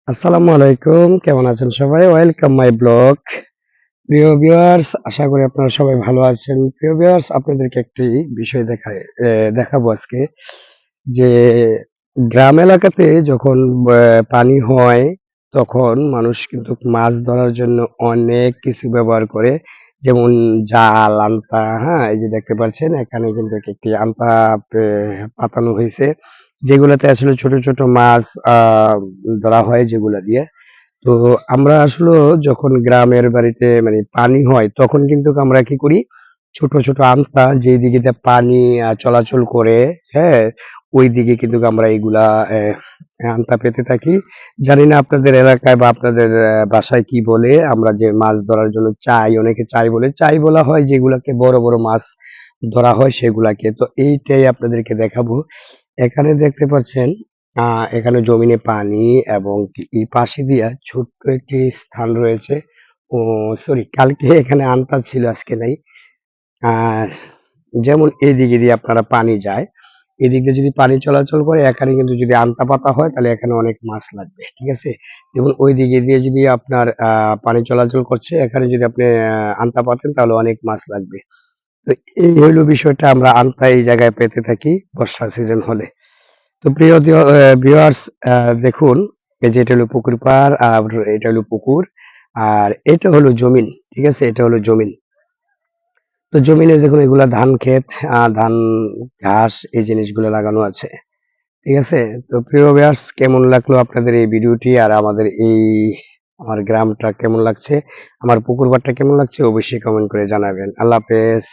আসসালামু আলাইকুম। কেমন আছেন সবাই? Welcome my blog. প্রিয় ভিউয়ার্স, আশা করি আপনারা সবাই ভালো আছেন। প্রিয় ভিউয়ার্স, আপনাদেরকে একটি বিষয় দেখাবো আজকে যে গ্রাম এলাকাতে যখন পানি হয় তখন মানুষ কিন্তু মাছ ধরার জন্য অনেক কিছু ব্যবহার করে। যেমন জাল, আনতা, হ্যাঁ? এই যে দেখতে পাচ্ছেন এখানে কিন্তু একটি আনতা পে পাতানো হইছে। যেগুলাতে আসলে ছোট, ছোট মাছ আ ধরা হয় যেগুলা দিয়ে। তো আমরা আসলেও যখন গ্রামের বাড়িতে মানে পানি হয় তখন কিন্তু আমরা কি করি, ছোট ছোট আমতা যেই দিকে দিয়ে পানি চলাচল করে, হ্যাঁ, ওই দিকে কিন্তু আমরা এইগুলা আমতা পেতে থাকি। জানি না আপনাদের এলাকায় বা আপনাদের বাসায় কি বলে, আমরা যে মাছ ধরার জন্য চাই, অনেকে চাই বলে, চাই বলা হয় যেগুলাকে বড় বড় মাছ ধরা হয় সেগুলাকে। তো এইটাই আপনাদেরকে দেখাবো। এখানে দেখতে পাচ্ছেন এখানে জমিনে পানি এবং এই পাশে দিয়া ছোট্ট একটি স্থান রয়েছে। ও সরি, কালকে এখানে আমটা ছিল, আজকে নাই। আর যেমন এইদিকে দিয়ে আপনারা পানি যায়, এদিক দিয়ে যদি পানি চলাচল করে এখানে কিন্তু যদি আমটা পাতা হয় তাহলে এখানে অনেক মাছ লাগবে। ঠিক আছে? যেমন ওই দিকে দিয়ে যদি আপনার পানি চলাচল করছে এখানে যদি আপনি আমটা পাতেন তাহলে অনেক মাছ লাগবে। তো এই হইল বিষয়টা, আমরা আমটা এই জায়গায় পেতে থাকি বর্ষা সিজন হলে। তো প্রিয় ভিউয়ার্স, দেখুন এই যে এটা হলো পুকুর পাড় আর এটা হলো পুকুর আর এটা হলো জমিন। ঠিক আছে? এটা হলো জমিন। তো জমিনে দেখুন এগুলা ধান ক্ষেত, ধান, ঘাস এই জিনিসগুলো লাগানো আছে। ঠিক আছে? তো প্রিয় ভিউয়ার্স, কেমন লাগলো আপনাদের এই ভিডিওটি আর আমাদের এই আমার গ্রামটা কেমন লাগছে, আমার পুকুর পাড়টা কেমন লাগছে অবশ্যই কমেন্ট করে জানাবেন। আল্লাহ হাফেজ।